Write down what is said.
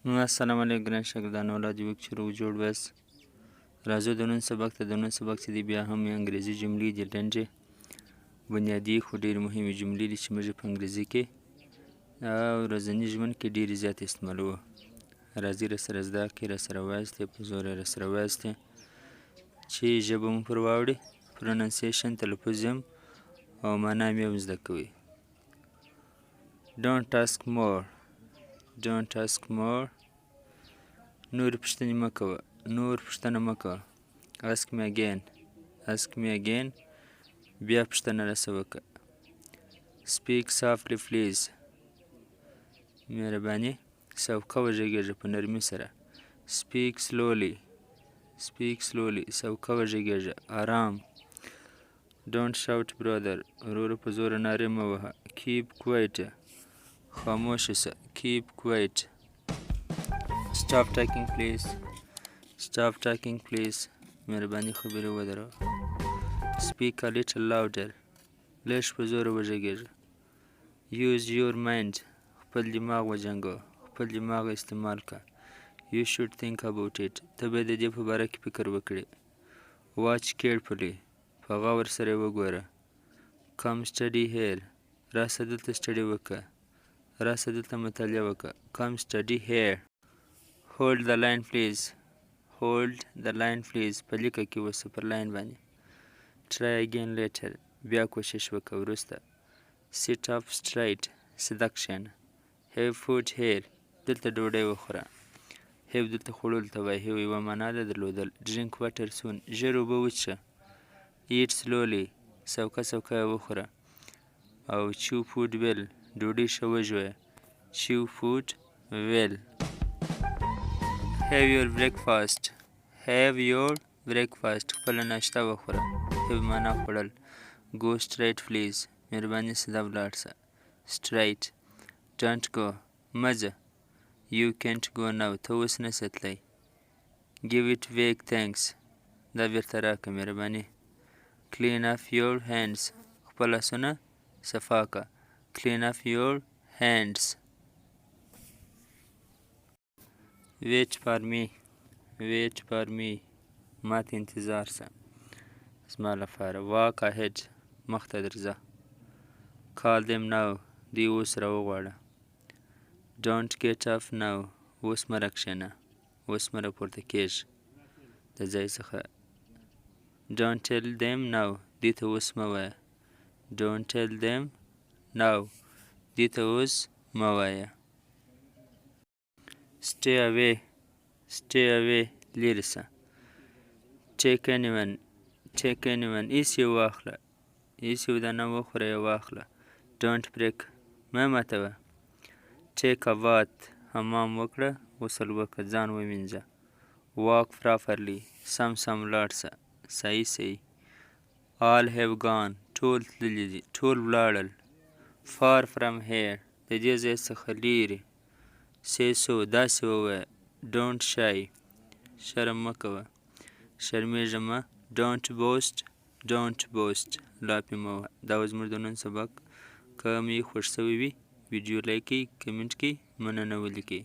السلام علیکم ګران شاګردانو اولاد یو چې روغ جوړ بس راځو د نن سبق ته. د نن سبق چې دی بیا هم انګریزي جملې دي لنډې بنیادي خو ډېرې مهمې جملې دي چې موږ په انګریزي کې او ورځني ژوند کې ډېرې زیات استعمالوو. راځئ راسره زده کړئ، راسره وایاستئ، په زور یې راسره وایاستئ چې ژبه مو پر واوړي، پروننسیشن تلفظ هم او معنا مې هم زده کوئ. Don't ask more. Don't ask more. نور پوښتنې مه کوه، نور پوښتنه مه کوه. Ask me again. Ask me again. بیا پوښتنه راسه وکړه. Speak softly please. مهرباني سوکه وږغېږه په نرمي سره. Speak slowly. Speak slowly. سوکه وږغېږه آرام. Don't shout brother. وروره په زوره نارې مه وهه. Keep quiet. خاموشه سه. Keep quiet. Stop talking please. Stop talking please. مهرباني خبرې ودروه. Speak a little louder. لږ په زوره وږغېږه. Use your mind. خپل دماغ وجنګوه، خپل دماغ استعمال که. You should think about it. ته باید د دې په باره کې فکر وکړې. Watch carefully. په غور سره یې وګوره. Come study here. راسه دلته سټډي وکړه، راسه دلته مطالعه وکړه. Come study here. Hold the line please. Hold the line please. په لیکه کې اوسه پر لاین باندې. Try again later. بیا کوشش وکړه وروسته. Sit up straight. سیده کښېنه. Have food here. دلته ډوډۍ وخوره. Have دلته خوړلو ته وایي. Have یوه معنا ده درلودل. Drink water soon. ژر اوبه وڅښه. Eat slowly. سوکه سوکه یې وخوره. او chew food well. ډوډۍ ښه وژویه. Chew food well. Have your breakfast. Have your breakfast. خپله ناشته وخوره. Have معنا خوړل. Go straight please. مهرباني سیده ولاړ شه. Straight. Don't go. مه ځه. You can't go now. ته اوس نسې تلی. Give it back thanks. دا بیرته راکړه مهرباني. Clean off your hands. خپل لاسونه صفا که. Clean off your hands. Wait for me. Wait for me. ما ته انتظار شه. زما لپاره. Walk ahead. مخته درځه. Call them now. دوی اوس راوغواړه. Don't get up now. اوس مه راکښېنه. اوس مه راپورته کېږه د ځای څخه. Don't tell them now. دوی ته اوس مه وایه. Don't tell them now. دوی ته اوس مه وایه. Stay away. Stay away. لرې شه. Take anyone. Take anyone. هېڅ یې واخله. هېڅ یو دانه وخوره یې واخله. Don't break. مه ماتوه. Take a bath. حمام وکړه. غسل وکړه. ځان ومینځه. Walk properly. سم سم ولاړ شه. صحیح صحیح. All have gone. ټول تللي دي. ټول ولاړل. Far from here. د دې ځای څخه لیرې. Say so. داسې ووایه. Don't shy. شرم مه کوه. شرمېږه مه. Don't boast. Don't boast. لاپې مه وهه. دا و زموږ د نن سبق. که مې خوښ شوی وي ویډیو لایک کړئ، کمنټ کړئ، مننه ولیکئ.